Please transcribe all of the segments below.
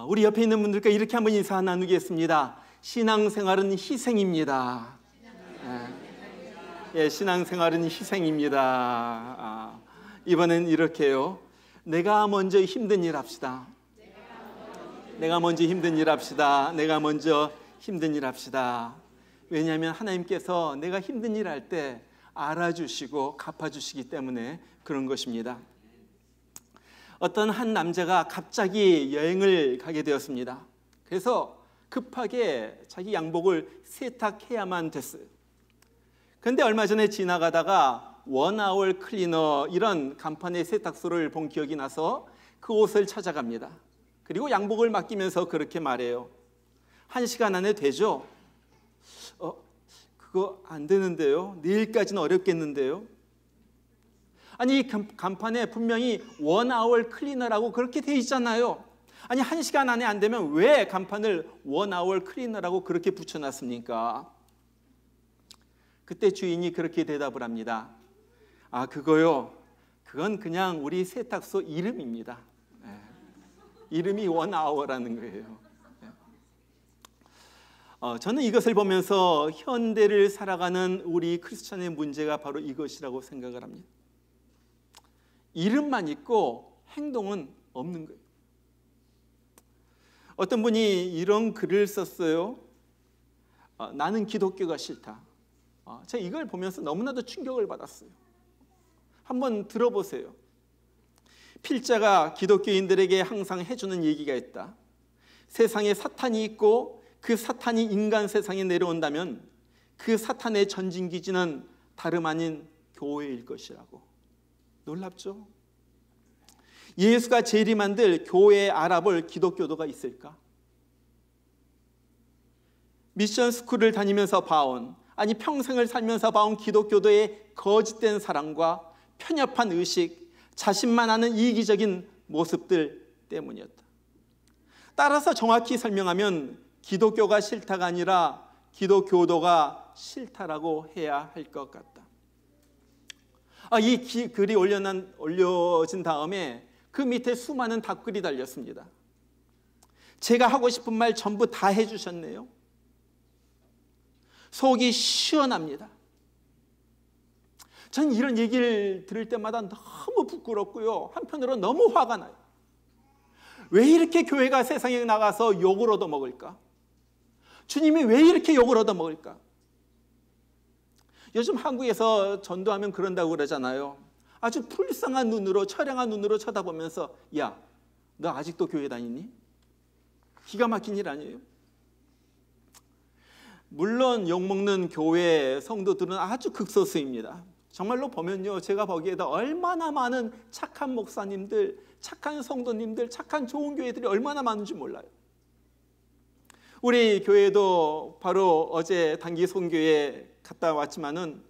우리 옆에 있는 분들과 이렇게 한번 인사 나누겠습니다. 신앙생활은 희생입니다. 신앙생활은 희생입니다. 이번엔 이렇게요. 내가 먼저 힘든 일 합시다. 내가 먼저 힘든 일 합시다. 내가 먼저 힘든 일 합시다. 왜냐하면 하나님께서 내가 힘든 일 할 때 알아주시고 갚아주시기 때문에 그런 것입니다. 어떤 한 남자가 갑자기 여행을 가게 되었습니다. 그래서 급하게 자기 양복을 세탁해야만 됐어요. 그런데 얼마 전에 지나가다가 원아월 클리너 이런 간판의 세탁소를 본 기억이 나서 그 옷을 찾아갑니다. 그리고 양복을 맡기면서 그렇게 말해요. 1시간 안에 되죠? 그거 안 되는데요? 내일까지는 어렵겠는데요? 아니, 간판에 분명히 원아월 클리너라고 그렇게 돼 있잖아요. 아니, 1시간 안에 안 되면 왜 간판을 원아월 클리너라고 그렇게 붙여놨습니까? 그때 주인이 그렇게 대답을 합니다. 그거요? 그건 그냥 우리 세탁소 이름입니다. 이름이 원아워라는 거예요. 저는 이것을 보면서 현대를 살아가는 우리 크리스찬의 문제가 바로 이것이라고 생각을 합니다. 이름만 있고 행동은 없는 거예요. 어떤 분이 이런 글을 썼어요. 나는 기독교가 싫다. 제가 이걸 보면서 너무나도 충격을 받았어요. 한번 들어보세요. 필자가 기독교인들에게 항상 해주는 얘기가 있다. 세상에 사탄이 있고 그 사탄이 인간 세상에 내려온다면 그 사탄의 전진기지는 다름 아닌 교회일 것이라고. 놀랍죠? 예수가 재림한들 교회에 알아볼 기독교도가 있을까? 미션 스쿨을 다니면서 봐온, 아니 평생을 살면서 봐온 기독교도의 거짓된 사랑과 편협한 의식, 자신만 아는 이기적인 모습들 때문이었다. 따라서 정확히 설명하면 기독교가 싫다가 아니라 기독교도가 싫다라고 해야 할 것 같다. 이 글이 올려진 다음에 그 밑에 수많은 답글이 달렸습니다. 제가 하고 싶은 말 전부 다 해주셨네요. 속이 시원합니다. 전 이런 얘기를 들을 때마다 너무 부끄럽고요. 한편으로 너무 화가 나요. 왜 이렇게 교회가 세상에 나가서 욕을 얻어먹을까? 주님이 왜 이렇게 욕을 얻어먹을까? 요즘 한국에서 전도하면 그런다고 그러잖아요. 아주 불쌍한 눈으로, 처량한 눈으로 쳐다보면서 야, 너 아직도 교회 다니니? 기가 막힌 일 아니에요? 물론 욕먹는 교회 성도들은 아주 극소수입니다. 정말로 보면요, 제가 보기에도 얼마나 많은 착한 목사님들, 착한 성도님들, 착한 좋은 교회들이 얼마나 많은지 몰라요. 우리 교회도 바로 어제 단기 선교에 갔다 왔지만은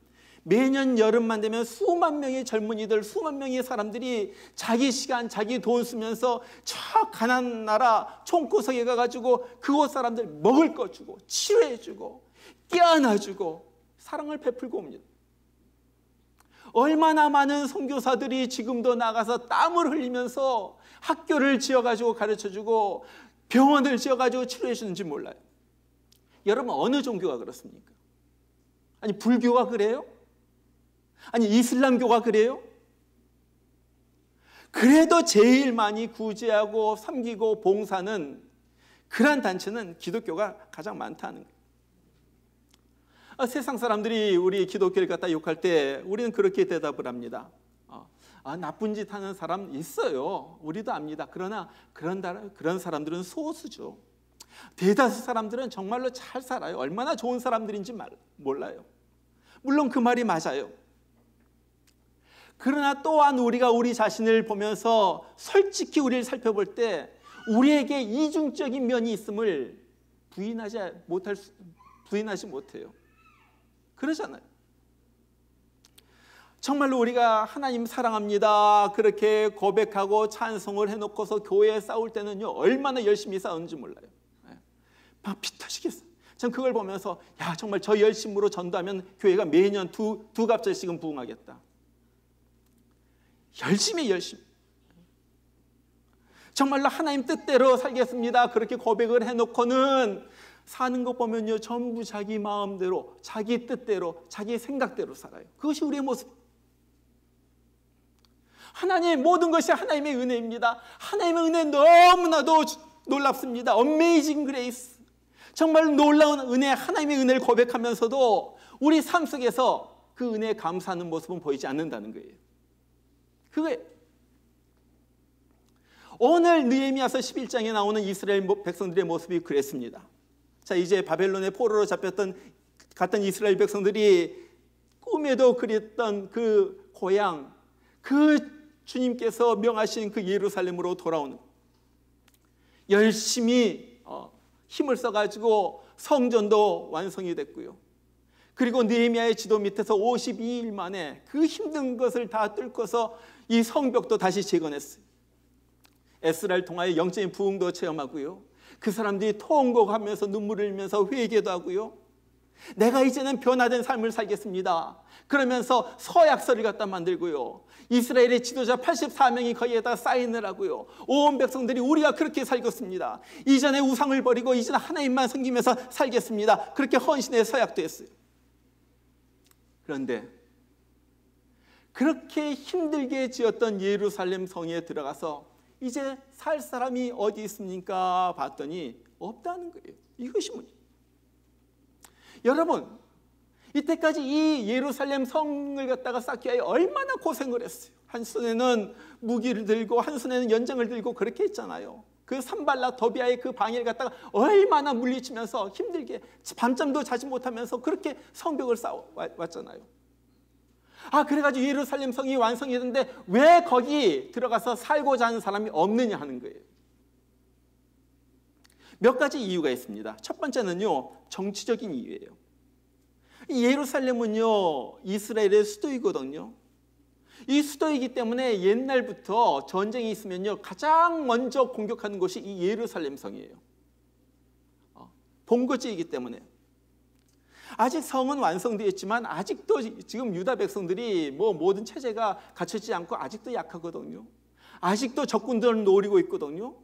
매년 여름만 되면 수만 명의 젊은이들, 수만 명의 사람들이 자기 시간, 자기 돈 쓰면서 저 가난한 나라 총구석에 가가지고 그곳 사람들 먹을 거 주고 치료해주고 깨안아주고 사랑을 베풀고 옵니다. 얼마나 많은 선교사들이 지금도 나가서 땀을 흘리면서 학교를 지어가지고 가르쳐주고 병원을 지어가지고 치료해주는지 몰라요. 여러분, 어느 종교가 그렇습니까? 아니, 불교가 그래요? 아니, 이슬람교가 그래요? 그래도 제일 많이 구제하고 섬기고 봉사는 그러한 단체는 기독교가 가장 많다는 거예요. 세상 사람들이 우리 기독교를 갖다 욕할 때 우리는 그렇게 대답을 합니다. 나쁜 짓 하는 사람 있어요. 우리도 압니다. 그러나 그런 사람들은 소수죠. 대다수 사람들은 정말로 잘 살아요. 얼마나 좋은 사람들인지 몰라요. 물론 그 말이 맞아요. 그러나 또한 우리가 우리 자신을 보면서 솔직히 우리를 살펴볼 때 우리에게 이중적인 면이 있음을 부인하지 못해요. 그러잖아요. 정말로 우리가 하나님 사랑합니다 그렇게 고백하고 찬송을 해놓고서 교회에 싸울 때는요, 얼마나 열심히 싸우는지 몰라요. 막 피 터지겠어요. 전 그걸 보면서 야, 정말 저 열심으로 전도하면 교회가 매년 두 갑절씩은 부흥하겠다. 열심히 정말로 하나님 뜻대로 살겠습니다, 그렇게 고백을 해놓고는 사는 것 보면요, 전부 자기 마음대로, 자기 뜻대로, 자기 생각대로 살아요. 그것이 우리의 모습. 하나님, 모든 것이 하나님의 은혜입니다. 하나님의 은혜 너무나도 놀랍습니다. Amazing Grace. 정말 놀라운 은혜, 하나님의 은혜를 고백하면서도 우리 삶 속에서 그 은혜에 감사하는 모습은 보이지 않는다는 거예요. 그거예요. 오늘 느헤미야서 11장에 나오는 이스라엘 백성들의 모습이 그랬습니다. 자, 이제 바벨론의 포로로 갔던 이스라엘 백성들이 꿈에도 그렸던 그 고향, 그 주님께서 명하신 그 예루살렘으로 돌아오는, 열심히 힘을 써가지고 성전도 완성이 됐고요. 그리고 느헤미야의 지도 밑에서 52일 만에 그 힘든 것을 다 뚫고서 이 성벽도 다시 재건했어요. 에스라를 통하여 영적인 부흥도 체험하고요. 그 사람들이 통곡하면서 눈물을 흘리면서 회개도 하고요. 내가 이제는 변화된 삶을 살겠습니다, 그러면서 서약서를 갖다 만들고요. 이스라엘의 지도자 84명이 거기에다 사인을 하고요. 온 백성들이 우리가 그렇게 살겠습니다, 이전에 우상을 버리고 이제는 하나님만 섬기면서 살겠습니다, 그렇게 헌신의 서약도 했어요. 그런데 그렇게 힘들게 지었던 예루살렘 성에 들어가서 이제 살 사람이 어디 있습니까? 봤더니 없다는 거예요. 이것이 문제. 여러분, 이때까지 이 예루살렘 성을 갖다가 쌓기 위해 얼마나 고생을 했어요. 한 손에는 무기를 들고 한 손에는 연장을 들고 그렇게 했잖아요. 그 산발락 더비아의 그 방해를 갖다가 얼마나 물리치면서 힘들게 밤잠도 자지 못하면서 그렇게 성벽을 쌓아왔잖아요. 그래가지고 예루살렘 성이 완성이 됐는데 왜 거기 들어가서 살고자 하는 사람이 없느냐 하는 거예요. 몇 가지 이유가 있습니다. 첫 번째는요, 정치적인 이유예요. 이 예루살렘은요, 이스라엘의 수도이거든요. 이 수도이기 때문에 옛날부터 전쟁이 있으면요, 가장 먼저 공격하는 곳이 이 예루살렘 성이에요. 본거지이기 때문에. 아직 성은 완성되었지만 아직도 지금 유다 백성들이 모든 체제가 갖춰지지 않고 아직도 약하거든요. 아직도 적군들을 노리고 있거든요.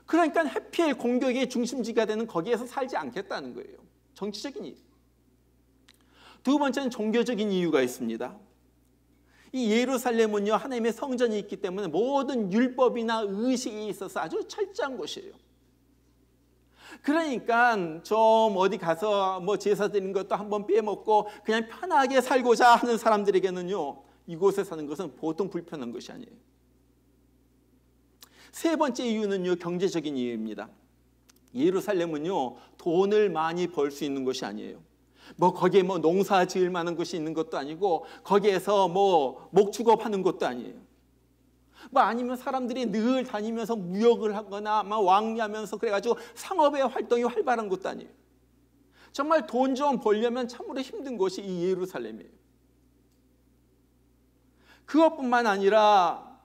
그러니까 하필 공격의 중심지가 되는 거기에서 살지 않겠다는 거예요. 정치적인 이유. 두 번째는 종교적인 이유가 있습니다. 이 예루살렘은요, 하나님의 성전이 있기 때문에 모든 율법이나 의식이 있어서 아주 철저한 곳이에요. 그러니까 좀 어디 가서 제사 드리는 것도 한번 빼먹고 그냥 편하게 살고자 하는 사람들에게는요, 이곳에 사는 것은 보통 불편한 것이 아니에요. 세 번째 이유는요, 경제적인 이유입니다. 예루살렘은요, 돈을 많이 벌 수 있는 것이 아니에요. 거기에 농사 지을 만한 것이 있는 것도 아니고 거기에서 목축업하는 것도 아니에요. 아니면 사람들이 늘 다니면서 무역을 하거나 왕래하면서 그래가지고 상업의 활동이 활발한 것도 아니에요. 정말 돈 좀 벌려면 참으로 힘든 곳이 이 예루살렘이에요. 그것뿐만 아니라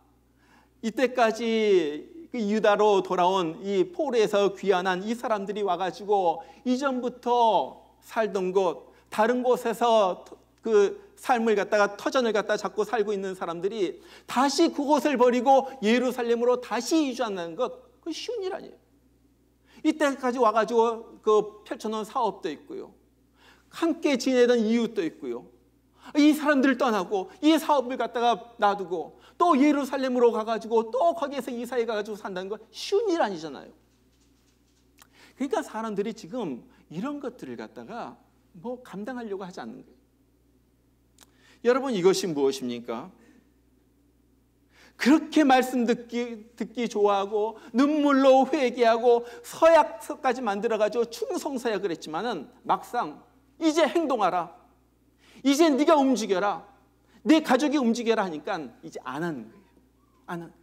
이때까지 그 유다로 돌아온 이 포로에서 귀환한 이 사람들이 와가지고 이전부터 살던 곳, 다른 곳에서 그 삶을 갖다가 터전을 갖다 잡고 살고 있는 사람들이 다시 그곳을 버리고 예루살렘으로 다시 이주한다는 것, 그 쉬운 일 아니에요. 이때까지 와가지고 그 펼쳐놓은 사업도 있고요, 함께 지내던 이웃도 있고요, 이 사람들을 떠나고 이 사업을 갖다가 놔두고 또 예루살렘으로 가가지고 또 거기에서 이사해 가가지고 산다는 건 쉬운 일 아니잖아요. 그러니까 사람들이 지금 이런 것들을 갖다가 감당하려고 하지 않는 거예요. 여러분, 이것이 무엇입니까? 그렇게 말씀 듣기 좋아하고 눈물로 회개하고 서약서까지 만들어가지고 충성서약을 했지만은 막상 이제 행동하라, 이제 네가 움직여라, 내 가족이 움직여라 하니까 이제 안 하는 거예요. 안 하는.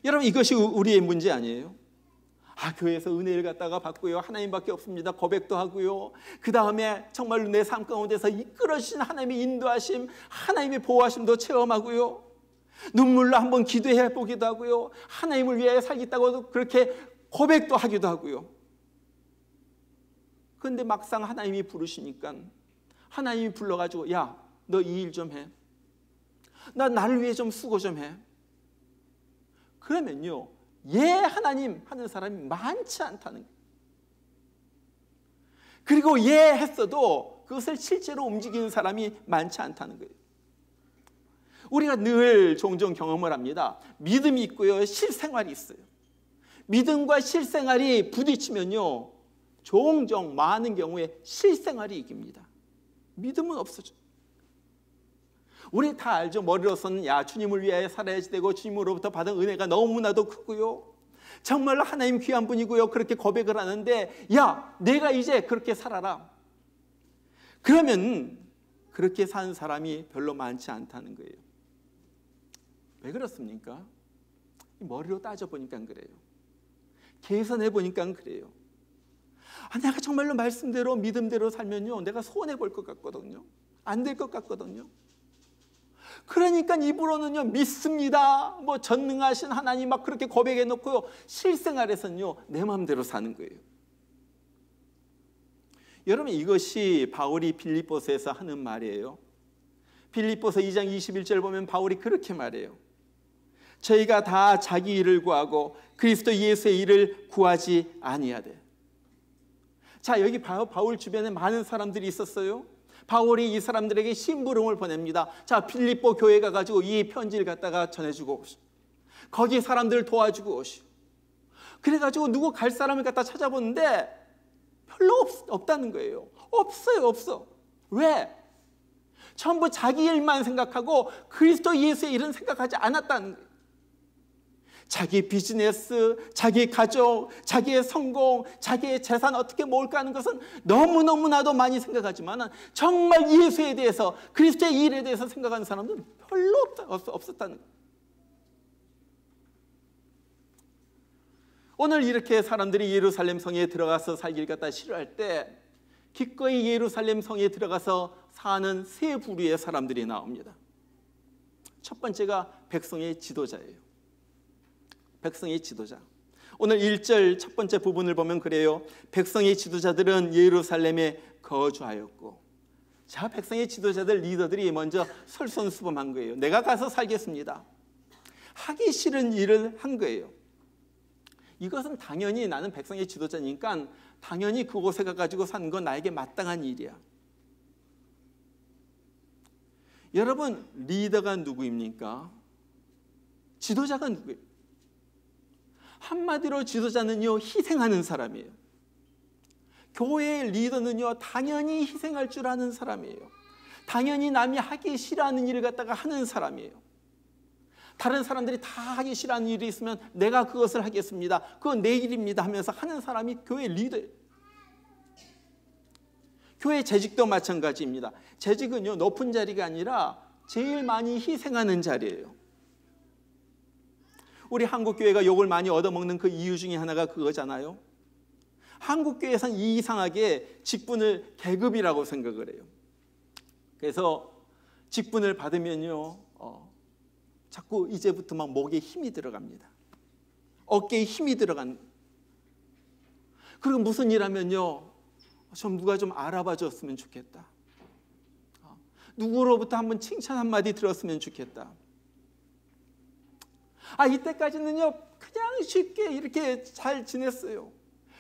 여러분, 이것이 우리의 문제 아니에요? 교회에서 은혜를 갖다가 받고요, 하나님밖에 없습니다 고백도 하고요, 그 다음에 정말로 내 삶 가운데서 이끌어주신 하나님의 인도하심, 하나님의 보호하심도 체험하고요, 눈물로 한번 기도해 보기도 하고요, 하나님을 위해 살겠다고 그렇게 고백도 하기도 하고요. 그런데 막상 하나님이 부르시니까, 하나님이 불러가지고 야, 너 이 일 좀 해, 나를 위해 좀 수고 좀 해, 그러면요, 예 하나님 하는 사람이 많지 않다는 거예요. 그리고 예 했어도 그것을 실제로 움직이는 사람이 많지 않다는 거예요. 우리가 늘 종종 경험을 합니다. 믿음이 있고요, 실생활이 있어요. 믿음과 실생활이 부딪히면요, 종종 많은 경우에 실생활이 이깁니다. 믿음은 없어져. 우리 다 알죠. 머리로서는 야, 주님을 위하여 살아야지 되고 주님으로부터 받은 은혜가 너무나도 크고요, 정말로 하나님 귀한 분이고요, 그렇게 고백을 하는데, 야, 내가 이제 그렇게 살아라. 그러면 그렇게 사는 사람이 별로 많지 않다는 거예요. 왜 그렇습니까? 머리로 따져보니까 그래요. 계산해보니까 그래요. 내가 정말로 말씀대로 믿음대로 살면요, 내가 손해볼 것 같거든요. 안 될 것 같거든요. 그러니까 입으로는요, 믿습니다, 뭐 전능하신 하나님 막 그렇게 고백해 놓고요, 실생활에서는요, 내 마음대로 사는 거예요. 여러분, 이것이 바울이 빌립보서에서 하는 말이에요. 빌립보서 2장 21절 보면 바울이 그렇게 말해요. 저희가 다 자기 일을 구하고 그리스도 예수의 일을 구하지 아니하되. 자, 여기 바울 주변에 많은 사람들이 있었어요. 바울이 이 사람들에게 심부름을 보냅니다. 자, 빌립보 교회 가가지고 이 편지를 갖다가 전해주고 오시오. 거기 사람들을 도와주고 오시오. 그래가지고 누구 갈 사람을 갖다 찾아보는데 별로 없다는 거예요. 없어. 왜? 전부 자기 일만 생각하고 그리스도 예수의 일은 생각하지 않았다는 거예요. 자기 비즈니스, 자기 가족, 자기의 성공, 자기의 재산 어떻게 모을까 하는 것은 너무너무나도 많이 생각하지만 정말 예수에 대해서, 그리스도의 일에 대해서 생각하는 사람들은 별로 없었다는 거예요. 오늘 이렇게 사람들이 예루살렘 성에 들어가서 살기를 갖다 싫어할 때 기꺼이 예루살렘 성에 들어가서 사는 세 부류의 사람들이 나옵니다. 첫 번째가 백성의 지도자예요. 백성의 지도자. 오늘 1절 첫 번째 부분을 보면 그래요. 백성의 지도자들은 예루살렘에 거주하였고. 자, 백성의 지도자들, 리더들이 먼저 솔선수범한 거예요. 내가 가서 살겠습니다. 하기 싫은 일을 한 거예요. 이것은 당연히 나는 백성의 지도자니까 당연히 그곳에 가가지고 사는 건 나에게 마땅한 일이야. 여러분, 리더가 누구입니까? 지도자가 누구예요? 한마디로 지도자는요, 희생하는 사람이에요. 교회의 리더는요, 당연히 희생할 줄 아는 사람이에요. 당연히 남이 하기 싫어하는 일을 갖다가 하는 사람이에요. 다른 사람들이 다 하기 싫어하는 일이 있으면 내가 그것을 하겠습니다, 그건 내 일입니다 하면서 하는 사람이 교회 리더예요. 교회 재직도 마찬가지입니다. 재직은요, 높은 자리가 아니라 제일 많이 희생하는 자리예요. 우리 한국교회가 욕을 많이 얻어먹는 그 이유 중에 하나가 그거잖아요. 한국교회에서는 이상하게 직분을 계급이라고 생각을 해요. 그래서 직분을 받으면요, 자꾸 이제부터 막 목에 힘이 들어갑니다. 어깨에 힘이 들어간. 그리고 무슨 일 하면요, 좀 누가 좀 알아봐 줬으면 좋겠다. 누구로부터 한번 칭찬 한마디 들었으면 좋겠다. 이때까지는요, 그냥 쉽게 이렇게 잘 지냈어요.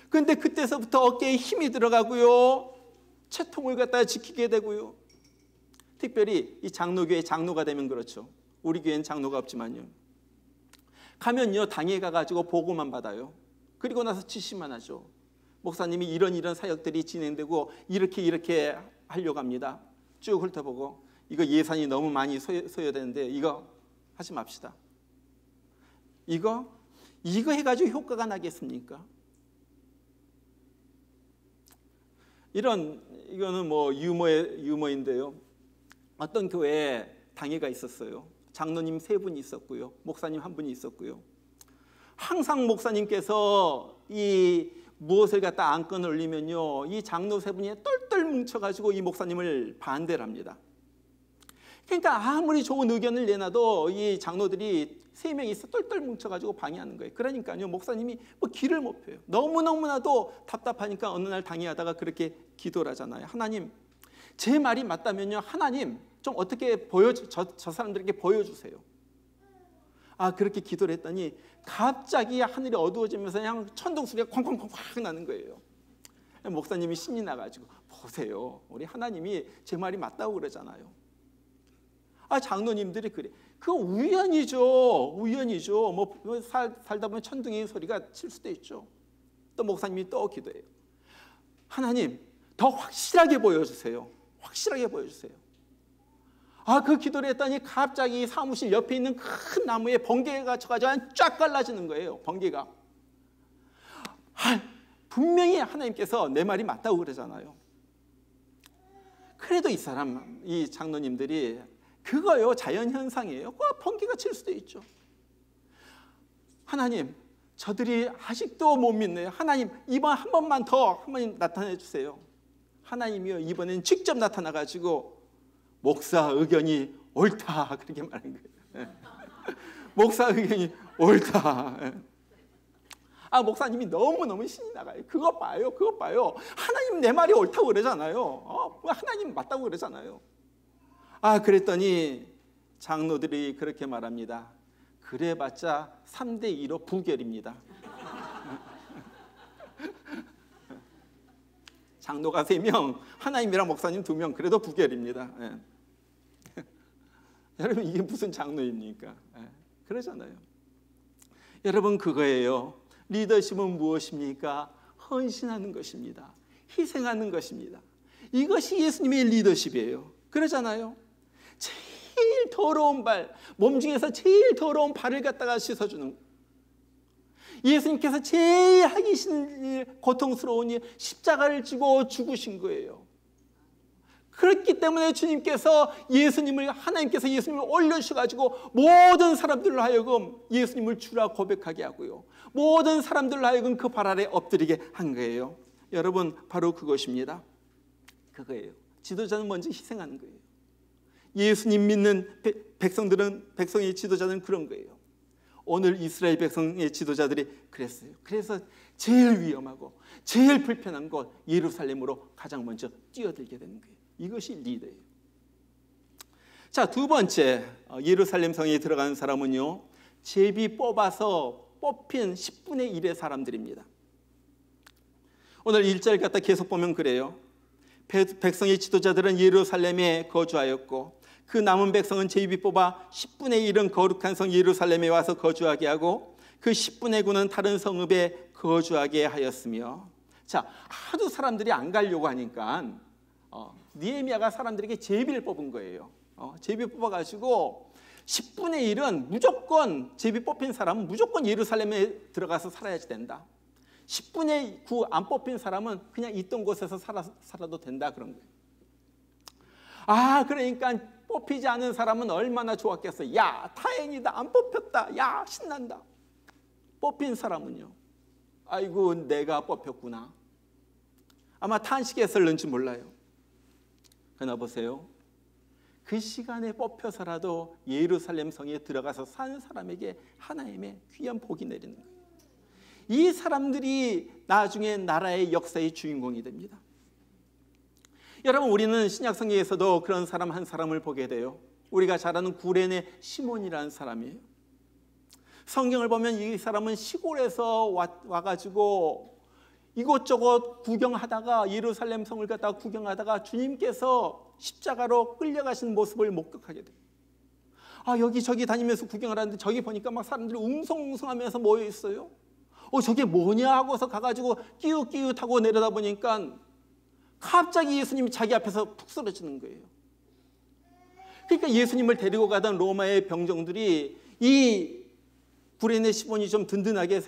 그런데 그때서부터 어깨에 힘이 들어가고요, 채통을 갖다가 지키게 되고요. 특별히 이 장로교회 장로가 되면 그렇죠. 우리 교회는 장로가 없지만요. 가면요, 당에 가가지고 보고만 받아요. 그리고 나서 지시만 하죠. 목사님이 이런 사역들이 진행되고 이렇게 하려고 합니다. 쭉 훑어보고 이거 예산이 너무 많이 소요되는데 이거 하지 맙시다. 이거 해가지고 효과가 나겠습니까? 이거는 뭐 유머인데요. 어떤 교회에 당회가 있었어요. 장로님 3분이 있었고요, 목사님 1분이 있었고요. 항상 목사님께서 이 무엇을 갖다 안건을 올리면요, 이 장로 3분이 똘똘 뭉쳐가지고 이 목사님을 반대를 합니다. 그러니까 아무리 좋은 의견을 내놔도 이 장로들이 3명이 있어 똘똘 뭉쳐가지고 방해하는 거예요. 그러니까요, 목사님이 뭐 길을 못 펴요. 너무너무나도 답답하니까 어느 날 당회하다가 그렇게 기도를 하잖아요. 하나님, 제 말이 맞다면요, 하나님 좀 어떻게 저 사람들에게 보여주세요. 그렇게 기도를 했더니 갑자기 하늘이 어두워지면서 그냥 천둥 소리가 쾅쾅쾅쾅 나는 거예요. 목사님이 신이 나가지고, 보세요, 우리 하나님이 제 말이 맞다고 그러잖아요. 장로님들이 그래. 그거 우연이죠. 뭐 살다 보면 천둥이 소리가 칠 수도 있죠. 또 목사님이 또 기도해요. 하나님, 더 확실하게 보여주세요. 그 기도를 했더니 갑자기 사무실 옆에 있는 큰 나무에 번개가 쳐가지고 쫙 갈라지는 거예요. 번개가. 분명히 하나님께서 내 말이 맞다고 그러잖아요. 그래도 이 장로님들이 그거요, 자연현상이에요. 번개가 칠 수도 있죠. 하나님, 저들이 아직도 못 믿네요. 하나님, 이번 한 번만 더 하나님 나타내 주세요. 하나님이요, 이번엔 직접 나타나가지고 목사 의견이 옳다, 그렇게 말한 거예요. 목사 의견이 옳다. 목사님이 너무너무 신이 나가요. 그거 봐요. 하나님 내 말이 옳다고 그러잖아요. 하나님 맞다고 그러잖아요. 그랬더니 장로들이 그렇게 말합니다. 그래봤자 3대2로 부결입니다. 장로가 3명, 하나님이랑 목사님 2명, 그래도 부결입니다. 여러분, 이게 무슨 장로입니까? 그러잖아요. 여러분, 그거예요. 리더십은 무엇입니까? 헌신하는 것입니다. 희생하는 것입니다. 이것이 예수님의 리더십이에요. 그러잖아요. 제일 더러운 몸 중에서 제일 더러운 발을 갖다가 씻어주는 거. 예수님께서 제일 하기 싫은 일, 고통스러운 일, 십자가를 지고 죽으신 거예요. 그렇기 때문에 하나님께서 예수님을 올려주셔가지고 모든 사람들로 하여금 예수님을 주라 고백하게 하고요, 모든 사람들로 하여금 그 발 아래 엎드리게 한 거예요. 여러분, 바로 그것입니다. 그거예요. 지도자는 먼저 희생하는 거예요. 예수님 믿는 백성의 지도자는 그런 거예요. 오늘 이스라엘 백성의 지도자들이 그랬어요. 그래서 제일 위험하고 제일 불편한 곳 예루살렘으로 가장 먼저 뛰어들게 되는 거예요. 이것이 리더예요. 자, 두 번째, 예루살렘 성에 들어간 사람은요, 제비 뽑아서 뽑힌 10분의 1의 사람들입니다. 오늘 1절 갖다 계속 보면 그래요. 백성의 지도자들은 예루살렘에 거주하였고 그 남은 백성은 제비 뽑아 10분의 1은 거룩한 성 예루살렘에 와서 거주하게 하고 그 10분의 9는 다른 성읍에 거주하게 하였으며. 자, 하도 사람들이 안 가려고 하니까 느헤미야가 사람들에게 제비를 뽑은 거예요. 제비 뽑아가지고 10분의 1은 무조건, 제비 뽑힌 사람은 무조건 예루살렘에 들어가서 살아야지 된다. 10분의 9 안 뽑힌 사람은 그냥 있던 곳에서 살아도 된다, 그런 거예요. 그러니까 뽑히지 않은 사람은 얼마나 좋았겠어요. 야, 다행이다, 안 뽑혔다, 야, 신난다. 뽑힌 사람은요, 아이고, 내가 뽑혔구나, 아마 탄식했을는지 몰라요. 그러나 보세요, 그 시간에 뽑혀서라도 예루살렘 성에 들어가서 사는 사람에게 하나님의 귀한 복이 내리는 거예요. 이 사람들이 나중에 나라의 역사의 주인공이 됩니다. 여러분, 우리는 신약성경에서도 그런 사람 한 사람을 보게 돼요. 우리가 잘 아는 구레네 시몬이라는 사람이에요. 성경을 보면 이 사람은 시골에서 와가지고 이곳저곳 구경하다가, 예루살렘 성을 갖다가 구경하다가 주님께서 십자가로 끌려가신 모습을 목격하게 돼요. 여기저기 다니면서 구경을 하는데 저기 보니까 막 사람들이 웅성웅성하면서 모여 있어요. 저게 뭐냐 하고서 가가지고 끼웃끼웃하고 내려다 보니까 갑자기 예수님이 자기 앞에서 푹 쓰러지는 거예요. 그러니까 예수님을 데리고 가던 로마의 병정들이 이 구레네 시몬이 좀 든든하게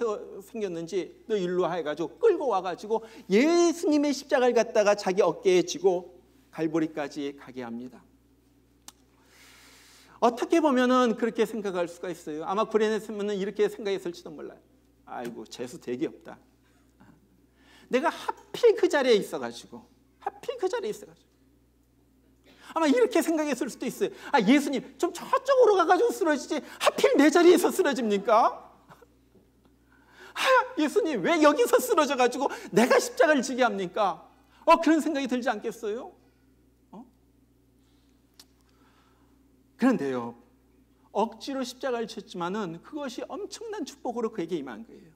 생겼는지 너 일로 해가지고 끌고 와가지고 예수님의 십자가를 갖다가 자기 어깨에 지고 갈보리까지 가게 합니다. 어떻게 보면은 그렇게 생각할 수가 있어요. 아마 구레네 시몬은 이렇게 생각했을지도 몰라요. 아이고, 재수 되게 없다. 내가 하필 그 자리에 있어가지고 아마 이렇게 생각했을 수도 있어요. 예수님 좀 저쪽으로 가가지고 쓰러지지 하필 내 자리에서 쓰러집니까? 예수님 왜 여기서 쓰러져가지고 내가 십자가를 지게 합니까? 그런 생각이 들지 않겠어요? 그런데요, 억지로 십자가를 쳤지만은 그것이 엄청난 축복으로 그에게 임한 거예요.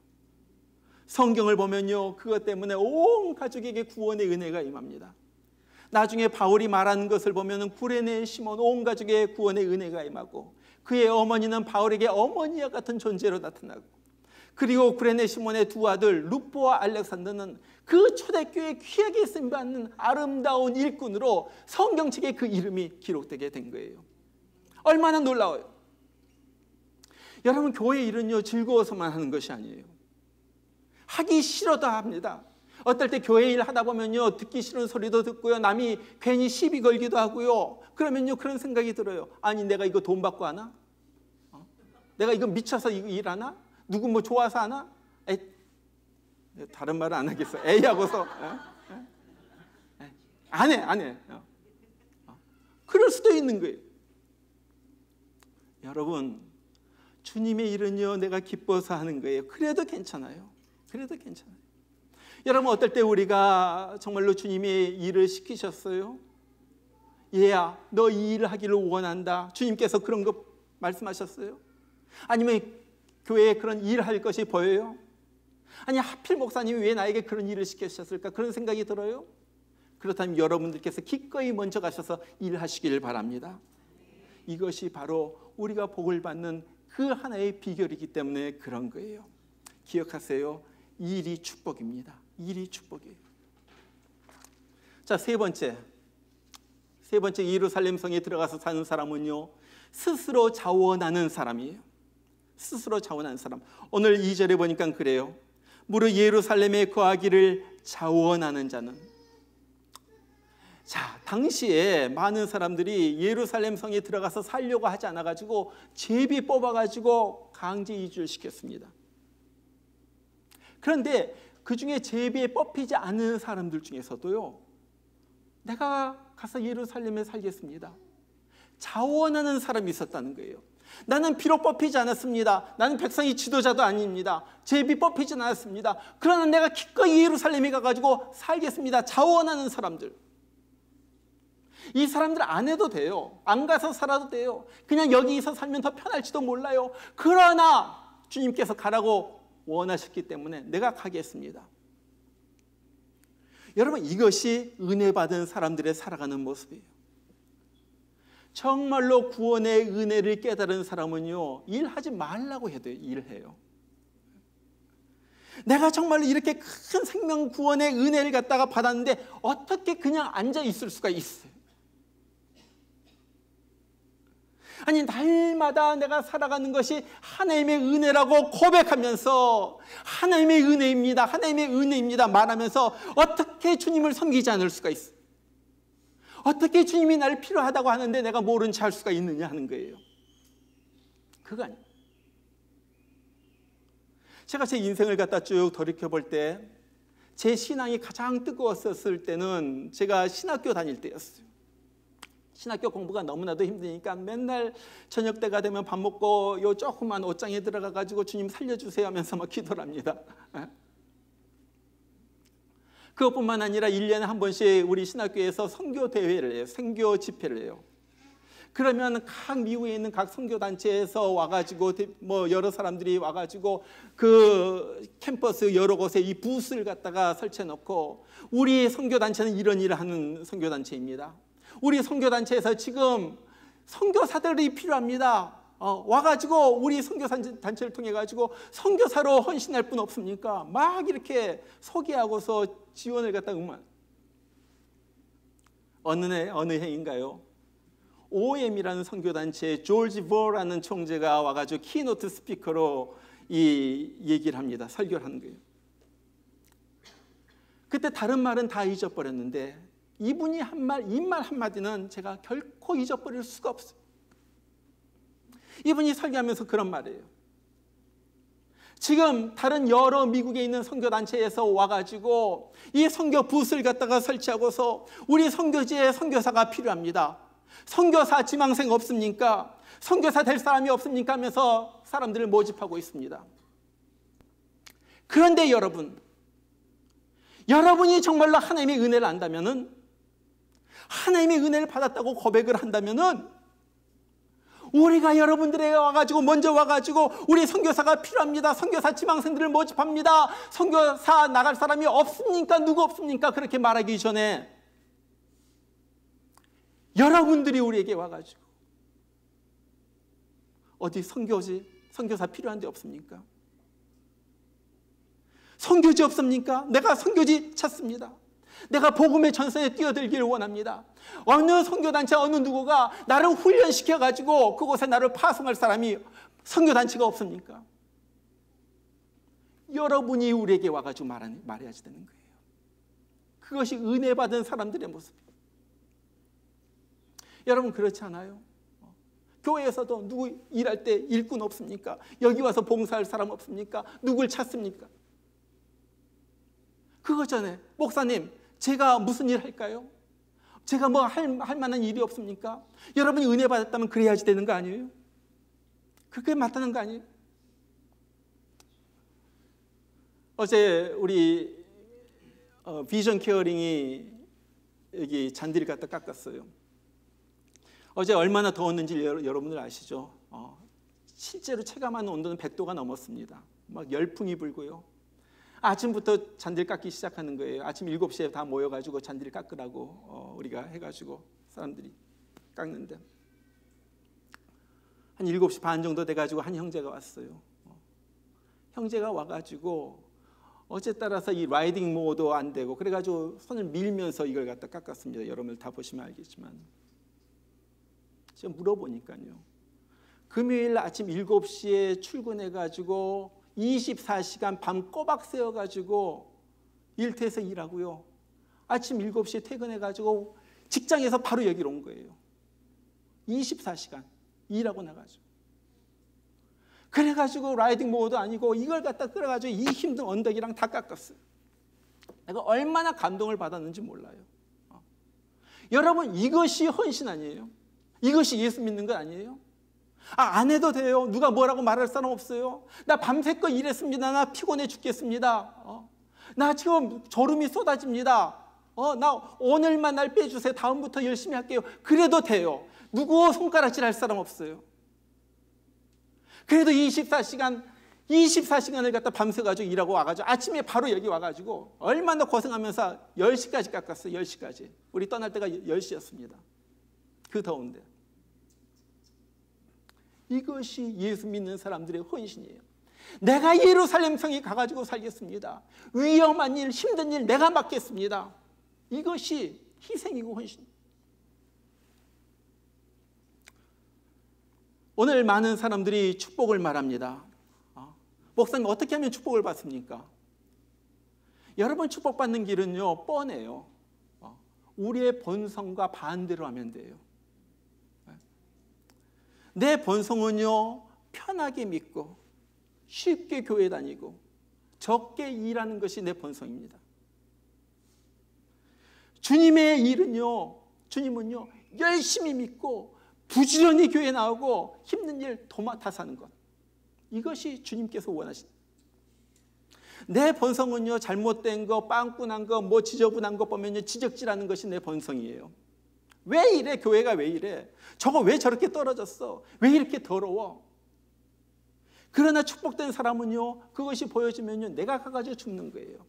성경을 보면요, 그것 때문에 온 가족에게 구원의 은혜가 임합니다. 나중에 바울이 말하는 것을 보면은 구레네의 시몬 온 가족의 구원의 은혜가 임하고, 그의 어머니는 바울에게 어머니와 같은 존재로 나타나고, 그리고 구레네 시몬의 두 아들 루포와 알렉산더는 그 초대교회 귀하게 쓰임받는 아름다운 일꾼으로 성경책에 그 이름이 기록되게 된 거예요. 얼마나 놀라워요. 여러분, 교회 일은요 즐거워서만 하는 것이 아니에요. 하기 싫어도 합니다. 어떨 때 교회 일 하다 보면요, 듣기 싫은 소리도 듣고요, 남이 괜히 시비 걸기도 하고요. 그러면요, 그런 생각이 들어요. 아니, 내가 이거 돈 받고 하나? 내가 이거 미쳐서 이거 일하나? 누구 뭐 좋아서 하나? 에이, 다른 말은 안 하겠어. 에이 하고서 안 해. 그럴 수도 있는 거예요. 여러분, 주님의 일은요, 내가 기뻐서 하는 거예요. 그래도 괜찮아요. 여러분, 어떨 때 우리가 정말로 주님의 일을 시키셨어요? 얘야, 너 이 일을 하기를 원한다. 주님께서 그런 거 말씀하셨어요? 아니면 교회에 그런 일을 할 것이 보여요? 아니, 하필 목사님이 왜 나에게 그런 일을 시키셨을까? 그런 생각이 들어요? 그렇다면 여러분들께서 기꺼이 먼저 가셔서 일하시길 바랍니다. 이것이 바로 우리가 복을 받는 그 하나의 비결이기 때문에 그런 거예요. 기억하세요. 일이 축복입니다. 일이 축복이에요. 자, 세 번째 예루살렘 성에 들어가서 사는 사람은요, 스스로 자원하는 사람이에요. 스스로 자원하는 사람. 오늘 2절에 보니까 그래요. 무릇 예루살렘에 거하기를 자원하는 자는. 자, 당시에 많은 사람들이 예루살렘 성에 들어가서 살려고 하지 않아가지고 제비 뽑아가지고 강제 이주를 시켰습니다. 그런데 그 중에 제비에 뽑히지 않은 사람들 중에서도요, 내가 가서 예루살렘에 살겠습니다. 자원하는 사람이 있었다는 거예요. 나는 비록 뽑히지 않았습니다. 나는 백성의 지도자도 아닙니다. 제비 뽑히지 않았습니다. 그러나 내가 기꺼이 예루살렘에 가가지고 살겠습니다. 자원하는 사람들. 이 사람들 안 해도 돼요. 안 가서 살아도 돼요. 그냥 여기서 살면 더 편할지도 몰라요. 그러나 주님께서 가라고 원하셨기 때문에 내가 가겠습니다. 여러분, 이것이 은혜 받은 사람들의 살아가는 모습이에요. 정말로 구원의 은혜를 깨달은 사람은요, 일하지 말라고 해도 일해요. 내가 정말로 이렇게 큰 생명 구원의 은혜를 갖다가 받았는데 어떻게 그냥 앉아 있을 수가 있어요? 아니, 날마다 내가 살아가는 것이 하나님의 은혜라고 고백하면서 하나님의 은혜입니다 말하면서 어떻게 주님을 섬기지 않을 수가 있어요? 어떻게 주님이 나를 필요하다고 하는데 내가 모른 채 할 수가 있느냐 하는 거예요. 그거 아니에요. 제가 제 인생을 갖다 쭉 돌이켜볼 때 제 신앙이 가장 뜨거웠었을 때는 제가 신학교 다닐 때였어요. 신학교 공부가 너무나도 힘드니까 맨날 저녁 때가 되면 밥 먹고 요 조그만 옷장에 들어가가지고 주님 살려주세요 하면서 막 기도를 합니다. 그것뿐만 아니라 1년에 한 번씩 우리 신학교에서 선교 대회를 해요. 선교 집회를 해요. 그러면 각 미국에 있는 각 선교단체에서 와가지고 뭐 여러 사람들이 와가지고 그 캠퍼스 여러 곳에 이 부스를 갖다가 설치해 놓고, 우리 선교단체는 이런 일을 하는 선교단체입니다. 우리 선교단체에서 지금 선교사들이 필요합니다. 와가지고 우리 선교단체를 통해 가지고 선교사로 헌신할 분 없습니까? 막 이렇게 소개하고서 지원을 갖다 응원. 어느 해인가요? OM이라는 선교단체의 조지 버라는 총재가 와가지고 키노트 스피커로 이 얘기를 합니다. 설교를 하는 거예요. 그때 다른 말은 다 잊어버렸는데 이분이 한 말, 이 말 한마디는 제가 결코 잊어버릴 수가 없어요. 이분이 설교하면서 그런 말이에요. 지금 다른 여러 미국에 있는 선교단체에서 와가지고 이 선교 부스를 갖다가 설치하고서 우리 선교지에 선교사가 필요합니다. 선교사 지망생 없습니까? 선교사 될 사람이 없습니까? 하면서 사람들을 모집하고 있습니다. 그런데 여러분이 정말로 하나님의 은혜를 안다면은, 하나님의 은혜를 받았다고 고백을 한다면은 우리가 여러분들에게 와가지고 먼저 와가지고 우리 선교사가 필요합니다. 선교사 지망생들을 모집합니다. 선교사 나갈 사람이 없습니까? 누구 없습니까? 그렇게 말하기 전에 여러분들이 우리에게 와가지고 어디 선교사 필요한데 없습니까? 선교지 없습니까? 내가 선교지 찾습니다. 내가 복음의 전선에 뛰어들기를 원합니다. 어느 선교단체 어느 누구가 나를 훈련시켜가지고 그곳에 나를 파송할 사람이 선교단체가 없습니까? 여러분이 우리에게 와가지고 말해야지 되는 거예요. 그것이 은혜 받은 사람들의 모습이에요. 여러분 그렇지 않아요? 교회에서도 누구 일할 때 일꾼 없습니까? 여기 와서 봉사할 사람 없습니까? 누굴 찾습니까? 그거 전에 목사님 제가 무슨 일 할까요? 제가 뭐 할 만한 일이 없습니까? 여러분이 은혜 받았다면 그래야지 되는 거 아니에요? 그게 맞다는 거 아니에요? 어제 우리 비전 케어링이 여기 잔디를 갖다 깎았어요. 어제 얼마나 더웠는지 여러분들 아시죠? 실제로 체감하는 온도는 100도가 넘었습니다. 막 열풍이 불고요. 아침부터 잔디를 깎기 시작하는 거예요. 아침 7시에 다 모여가지고 잔디를 깎으라고 우리가 해가지고 사람들이 깎는데 한 7시 반 정도 돼가지고 한 형제가 왔어요. 형제가 와가지고 어제 따라서 이 라이딩 모도 안 되고 그래가지고 손을 밀면서 이걸 갖다 깎았습니다. 여러분들 다 보시면 알겠지만 제가 물어보니까요. 금요일 아침 7시에 출근해가지고 24시간 밤 꼬박 새워가지고 일터에서 일하고요. 아침 7시에 퇴근해가지고 직장에서 바로 여기로 온 거예요. 24시간 일하고 나가지고. 그래가지고 라이딩 모도 아니고 이걸 갖다 끌어가지고 이 힘든 언덕이랑 다 깎았어요. 내가 얼마나 감동을 받았는지 몰라요. 여러분 이것이 헌신 아니에요? 이것이 예수 믿는 거 아니에요? 안 해도 돼요. 누가 뭐라고 말할 사람 없어요. 나 밤새껏 일했습니다. 나 피곤해 죽겠습니다. 나 지금 졸음이 쏟아집니다. 나 오늘만 날 빼주세요. 다음부터 열심히 할게요. 그래도 돼요. 누구 손가락질 할 사람 없어요. 그래도 24시간을 갖다 밤새가지고 일하고 와가지고 아침에 바로 여기 와가지고 얼마나 고생하면서 10시까지 깎았어요. 10시까지. 우리 떠날 때가 10시였습니다. 그 더운데. 이것이 예수 믿는 사람들의 헌신이에요. 내가 예루살렘 성에 가가지고 살겠습니다. 위험한 일, 힘든 일 내가 맡겠습니다. 이것이 희생이고 헌신. 오늘 많은 사람들이 축복을 말합니다. 목사님 어떻게 하면 축복을 받습니까? 여러분 축복받는 길은요 뻔해요. 우리의 본성과 반대로 하면 돼요. 내 본성은요 편하게 믿고 쉽게 교회 다니고 적게 일하는 것이 내 본성입니다. 주님의 일은요 주님은요 열심히 믿고 부지런히 교회 나오고 힘든 일 도맡아서 하는 것. 이것이 주님께서 원하신. 내 본성은요 잘못된 거, 빵꾸난 거, 뭐 지저분한 거 보면요 지적질하는 것이 내 본성이에요. 왜 이래? 교회가 왜 이래? 저거 왜 저렇게 떨어졌어? 왜 이렇게 더러워? 그러나 축복된 사람은요 그것이 보여지면요 내가 가가지고 죽는 거예요.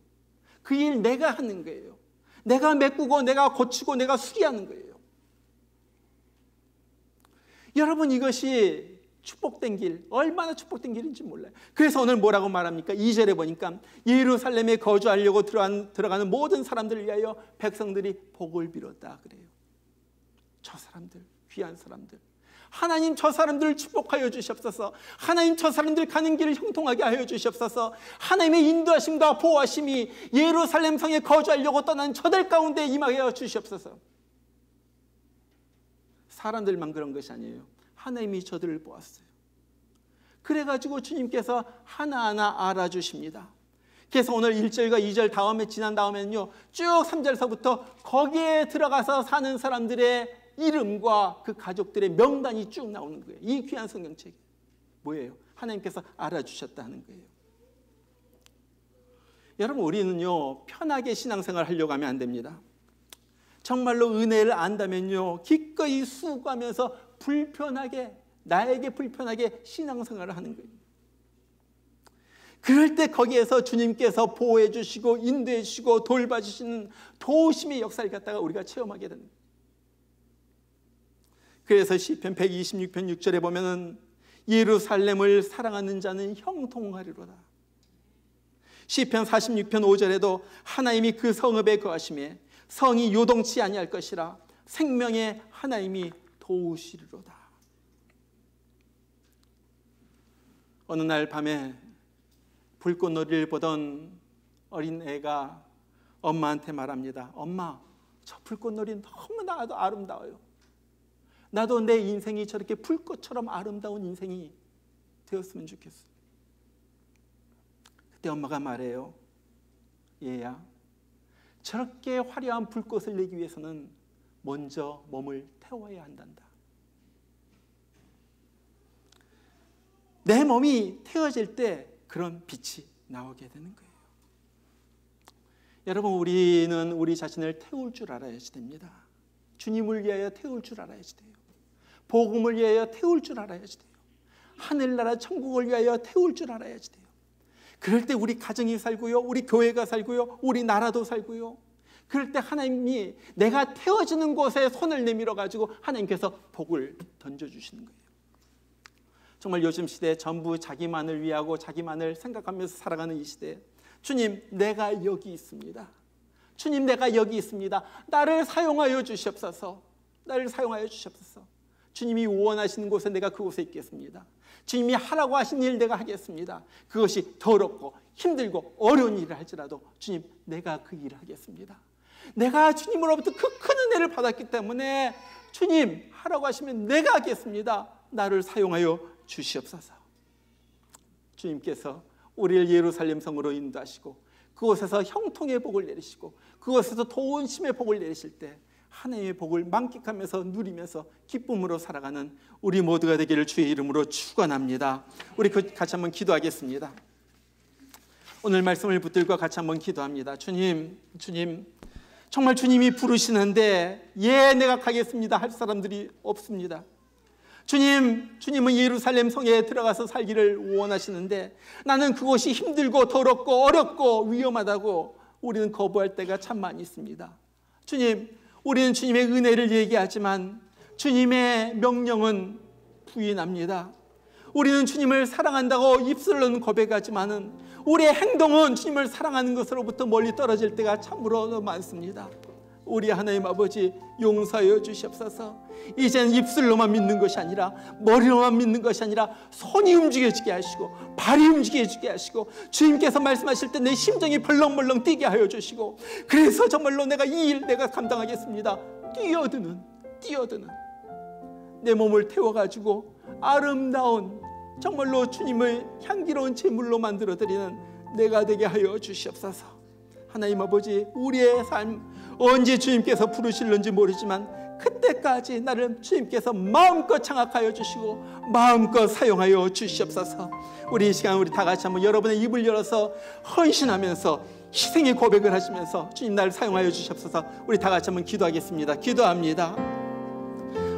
그 일 내가 하는 거예요. 내가 메꾸고 내가 고치고 내가 수리하는 거예요. 여러분 이것이 축복된 길, 얼마나 축복된 길인지 몰라요. 그래서 오늘 뭐라고 말합니까? 2절에 보니까 예루살렘에 거주하려고 들어가는 모든 사람들을 위하여 백성들이 복을 빌었다 그래요. 저 사람들, 귀한 사람들, 하나님 저 사람들을 축복하여 주시옵소서. 하나님 저 사람들 가는 길을 형통하게 하여 주시옵소서. 하나님의 인도하심과 보호하심이 예루살렘 성에 거주하려고 떠난 저들 가운데 임하게 하여 주시옵소서. 사람들만 그런 것이 아니에요. 하나님이 저들을 보았어요. 그래가지고 주님께서 하나하나 알아주십니다. 그래서 오늘 1절과 2절 다음에 지난 다음에는요 쭉 3절서부터 거기에 들어가서 사는 사람들의 이름과 그 가족들의 명단이 쭉 나오는 거예요. 이 귀한 성경책이 뭐예요? 하나님께서 알아주셨다는 거예요. 여러분 우리는요 편하게 신앙생활 하려고 하면 안 됩니다. 정말로 은혜를 안다면요 기꺼이 수고하면서 불편하게 나에게 불편하게 신앙생활을 하는 거예요. 그럴 때 거기에서 주님께서 보호해 주시고 인도해 주시고 돌봐 주시는 도우심의 역사를 갖다가 우리가 체험하게 되는 거예요. 그래서 시편 126편 6절에 보면은 예루살렘을 사랑하는 자는 형통하리로다. 시편 46편 5절에도 하나님이 그 성읍에 거하심에 성이 요동치 아니할 것이라 생명의 하나님이 도우시리로다. 어느 날 밤에 불꽃놀이를 보던 어린애가 엄마한테 말합니다. 엄마, 저 불꽃놀이 너무나도 아름다워요. 나도 내 인생이 저렇게 불꽃처럼 아름다운 인생이 되었으면 좋겠어. 그때 엄마가 말해요. 얘야, 저렇게 화려한 불꽃을 내기 위해서는 먼저 몸을 태워야 한단다. 내 몸이 태워질 때 그런 빛이 나오게 되는 거예요. 여러분, 우리는 우리 자신을 태울 줄 알아야지 됩니다. 주님을 위하여 태울 줄 알아야지 돼요. 복음을 위하여 태울 줄 알아야지 돼요. 하늘나라 천국을 위하여 태울 줄 알아야지 돼요. 그럴 때 우리 가정이 살고요, 우리 교회가 살고요, 우리 나라도 살고요. 그럴 때 하나님이 내가 태워주는 곳에 손을 내밀어 가지고 하나님께서 복을 던져주시는 거예요. 정말 요즘 시대에 전부 자기만을 위하고 자기만을 생각하면서 살아가는 이 시대에 주님, 내가 여기 있습니다. 주님, 내가 여기 있습니다. 나를 사용하여 주시옵소서. 나를 사용하여 주시옵소서. 주님이 원하시는 곳에 내가 그곳에 있겠습니다. 주님이 하라고 하신 일 내가 하겠습니다. 그것이 더럽고 힘들고 어려운 일을 할지라도 주님, 내가 그 일을 하겠습니다. 내가 주님으로부터 그 큰 은혜를 받았기 때문에 주님, 하라고 하시면 내가 하겠습니다. 나를 사용하여 주시옵소서. 주님께서 우리를 예루살렘 성으로 인도하시고 그곳에서 형통의 복을 내리시고 그곳에서 도우심의 복을 내리실 때 하나님의 복을 만끽하면서 누리면서 기쁨으로 살아가는 우리 모두가 되기를 주의 이름으로 축원합니다. 우리 같이 한번 기도하겠습니다. 오늘 말씀을 붙들고 같이 한번 기도합니다. 주님, 정말 주님이 부르시는데 내가 가겠습니다 할 사람들이 없습니다. 주님은 예루살렘 성에 들어가서 살기를 원하시는데 나는 그곳이 힘들고 더럽고 어렵고 위험하다고 우리는 거부할 때가 참 많이 있습니다. 주님, 우리는 주님의 은혜를 얘기하지만 주님의 명령은 부인합니다. 우리는 주님을 사랑한다고 입술로는 고백하지만은 우리의 행동은 주님을 사랑하는 것으로부터 멀리 떨어질 때가 참으로 많습니다. 우리 하나님 아버지, 용서하여 주시옵소서. 이제는 입술로만 믿는 것이 아니라 머리로만 믿는 것이 아니라 손이 움직여지게 하시고 발이 움직여지게 하시고 주님께서 말씀하실 때 내 심정이 벌렁벌렁 뛰게 하여 주시고 그래서 정말로 내가 이 일 내가 감당하겠습니다. 뛰어드는 내 몸을 태워가지고 아름다운 정말로 주님의 향기로운 제물로 만들어드리는 내가 되게 하여 주시옵소서. 하나님 아버지, 우리의 삶 언제 주님께서 부르실는지 모르지만 그때까지 나를 주님께서 마음껏 장악하여 주시고 마음껏 사용하여 주시옵소서. 우리 이 시간 우리 다 같이 한번 여러분의 입을 열어서 헌신하면서 희생의 고백을 하시면서 주님 나를 사용하여 주시옵소서. 우리 다 같이 한번 기도하겠습니다. 기도합니다.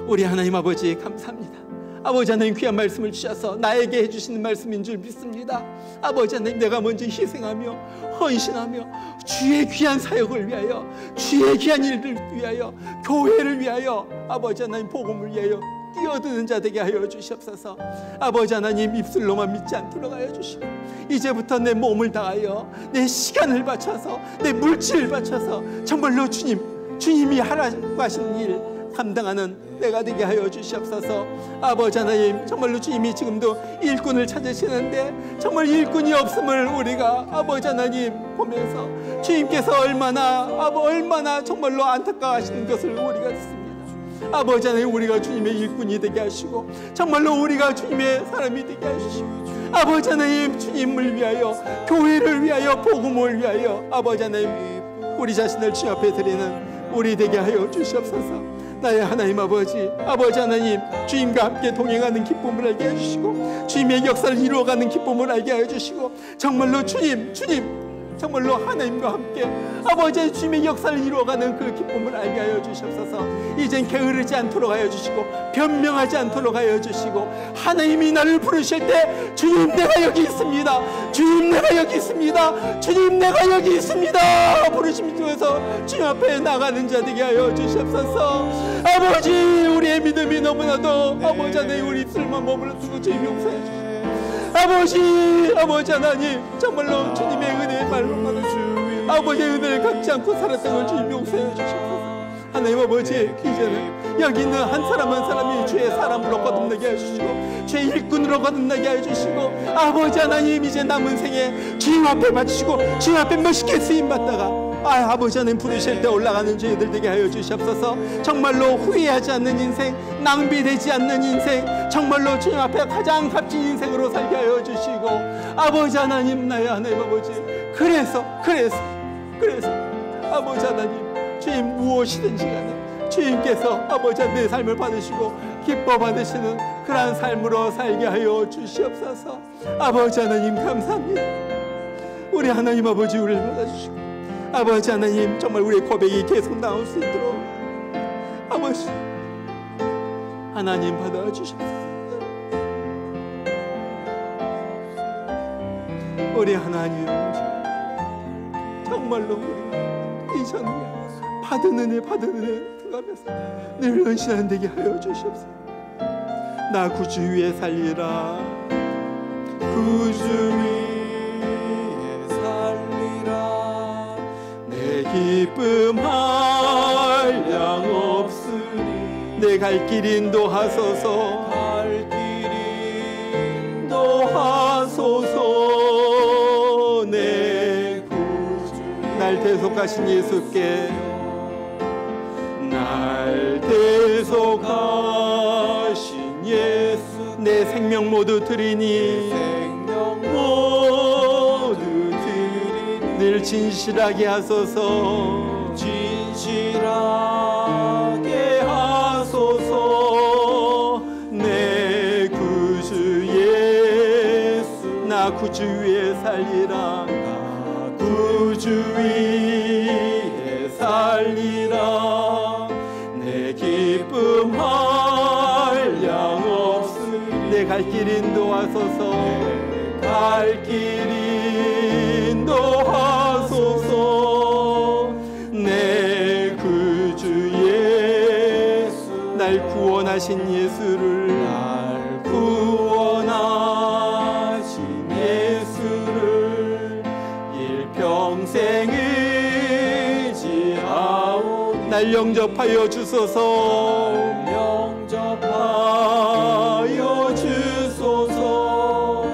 우리 하나님 아버지, 감사합니다. 아버지 하나님, 귀한 말씀을 주셔서 나에게 해주시는 말씀인 줄 믿습니다. 아버지 하나님, 내가 먼저 희생하며 헌신하며 주의 귀한 사역을 위하여, 주의 귀한 일을 위하여, 교회를 위하여, 아버지 하나님 복음을 위하여 뛰어드는 자 되게 하여 주시옵소서. 아버지 하나님, 입술로만 믿지 않도록 하여 주시고 이제부터 내 몸을 다하여 내 시간을 바쳐서 내 물질을 바쳐서 정말로 주님이 하라고 하시는 일 감당하는 내가 되게 하여 주시옵소서. 아버지 하나님, 정말로 주님이 지금도 일꾼을 찾으시는데 정말 일꾼이 없음을 우리가 아버지 하나님 보면서 주님께서 얼마나 정말로 안타까워하시는 것을 우리가 듣습니다. 아버지 하나님, 우리가 주님의 일꾼이 되게 하시고 정말로 우리가 주님의 사람이 되게 하시고 아버지 하나님, 주님을 위하여, 교회를 위하여, 복음을 위하여 아버지 하나님 우리 자신을 주님 앞에 드리는 우리 되게 하여 주시옵소서. 나의 하나님 아버지 하나님, 주님과 함께 동행하는 기쁨을 알게 해주시고 주님의 역사를 이루어가는 기쁨을 알게 해주시고 정말로 주님 정말로 하나님과 함께 아버지 주님의 역사를 이루어가는 그 기쁨을 알게 하여 주시옵소서. 이젠 게으르지 않도록 하여 주시고 변명하지 않도록 하여 주시고, 하나님이 나를 부르실 때 주님 내가 여기 있습니다, 주님 내가 여기 있습니다, 주님 내가 여기 있습니다 부르심 통해서 주님 앞에 나가는 자 되게 하여 주시옵소서. 아버지 우리의 믿음이 너무나도 아버지 하나님 우리 입술만 머물러두고 주님 용서해 주시옵소서. 아버지 하나님 정말로 주님의 은혜의 말로만 아버지의 은혜를 갚지 않고 살았던 걸 주님 용서해 주시옵소서. 하나님 아버지 이제는 여기 있는 한 사람 한 사람이 주의 사람으로 거듭나게 해주시고 주의 일꾼으로 거듭나게 해주시고, 아버지 하나님 이제 남은 생에 주님 앞에 바치시고 주님 앞에 멋있게 쓰임받다가 아버지 하나님 부르실 때 올라가는 저희들 되게 하여 주시옵소서. 정말로 후회하지 않는 인생, 낭비되지 않는 인생, 정말로 주님 앞에 가장 값진 인생으로 살게 하여 주시고, 아버지 하나님 나의 하나님 아버지 그래서 아버지 하나님 주님 무엇이든 시간에 주님께서 아버지 내 삶을 받으시고 기뻐 받으시는 그러한 삶으로 살게 하여 주시옵소서. 아버지 하나님 감사합니다. 우리 하나님 아버지 우리를 받아주시고, 아버지 하나님 정말 우리의 고백이 계속 나올 수 있도록 아버지 하나님 받아주시옵소서. 우리 하나님 정말로 우리 이전 받은 은혜 들어가면서 늘 은신한 되게 하여 주시옵소서. 나 구주 위에 살리라, 구주 위에 살리라, 내 기쁨 한량 없으니 내 갈 길 인도하소서, 갈 길 인도하소서. 내 구주 날 대속하신 예수께, 날 대속하신 예수 내 생명 모두 드리니, 늘 진실하게 하소서, 진실하게 하소서. 내 구주 예수 나 구주 위에 살리라, 나 구주 위에 살리라, 내 기쁨 한량 없으니 내 갈 길 인도하소서, 갈 길 인도하소서. 내 구주 예수 날 구원하신 예수를, 날 구원하신 예수를 일평생 의지하오. 날 영접하여 주소서, 영접하여 주소서.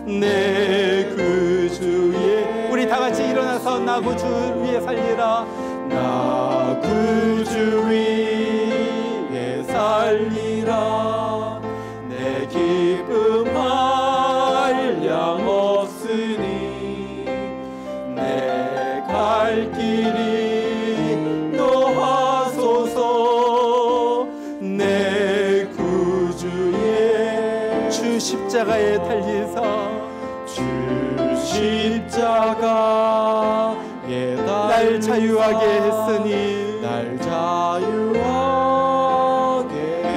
내 구주의 우리 다 같이 일어나서 나 구주 위에 살리라, 나 구주 위에 살리라, 내 기쁨 한량 없으니 내 갈 길 인도하소서. 내 구주의 주 십자가에 달리사, 주 십자가에 날 자유하게 했으니, 날 자유하게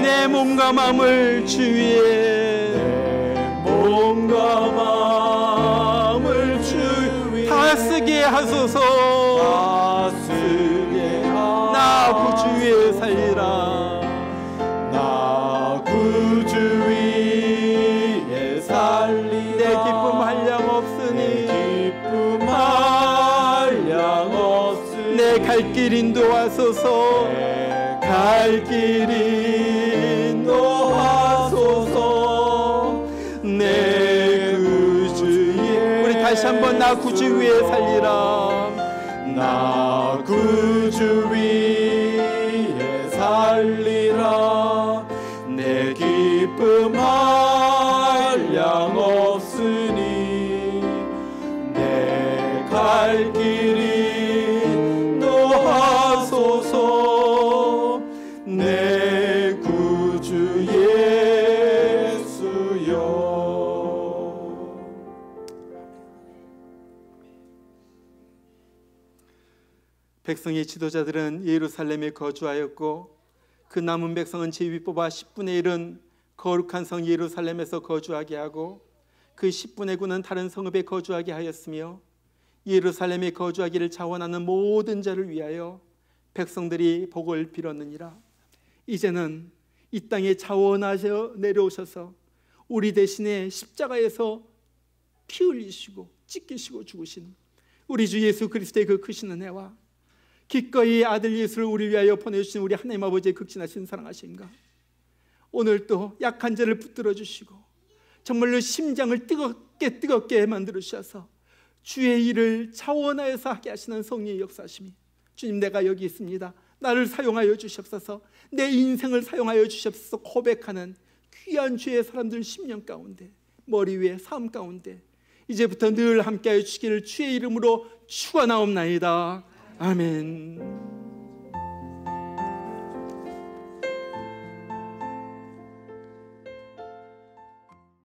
내 몸과 마음을 주 위에, 내 몸과 마음을 주 위에 다쓰게 하소서, 다쓰게 하소서. 나 구주 위에 살리라, 나 구주 위에 살리라, 내 기쁨 한량 없으니, 기쁨 한량 없으니 내 갈 길 인도하소서, 갈 길 인도하소서. 내 구주의 우리 다시 한번 나 구주 위에 살리라, 나 구주 위에 살리라, 내 기쁨 한량 없으니 내 갈 길 인도하소서. 내 구주 예수여. 백성의 지도자들은 예루살렘에 거주하였고 그 남은 백성은 제비 뽑아 10분의 1은 거룩한 성 예루살렘에서 거주하게 하고 그 10분의 9는 다른 성읍에 거주하게 하였으며 예루살렘에 거주하기를 자원하는 모든 자를 위하여 백성들이 복을 빌었느니라. 이제는 이 땅에 자원하셔 내려오셔서 우리 대신에 십자가에서 피 흘리시고 찢기시고 죽으신 우리 주 예수 그리스도의 그 크신 은혜와 기꺼이 아들 예수를 우리 위하여 보내주신 우리 하나님 아버지의 극진하신 사랑하심과 오늘 또 약한 자를 붙들어 주시고 정말로 심장을 뜨겁게 만들어 주셔서 주의 일을 자원하여서 하게 하시는 성령의 역사심이, 주님 내가 여기 있습니다, 나를 사용하여 주시옵소서, 내 인생을 사용하여 주시옵소서 고백하는 귀한 주의 사람들 심령 가운데, 머리 위에 삶 가운데 이제부터 늘 함께하여 주시기를 주의 이름으로 축원하옵나이다. 아멘.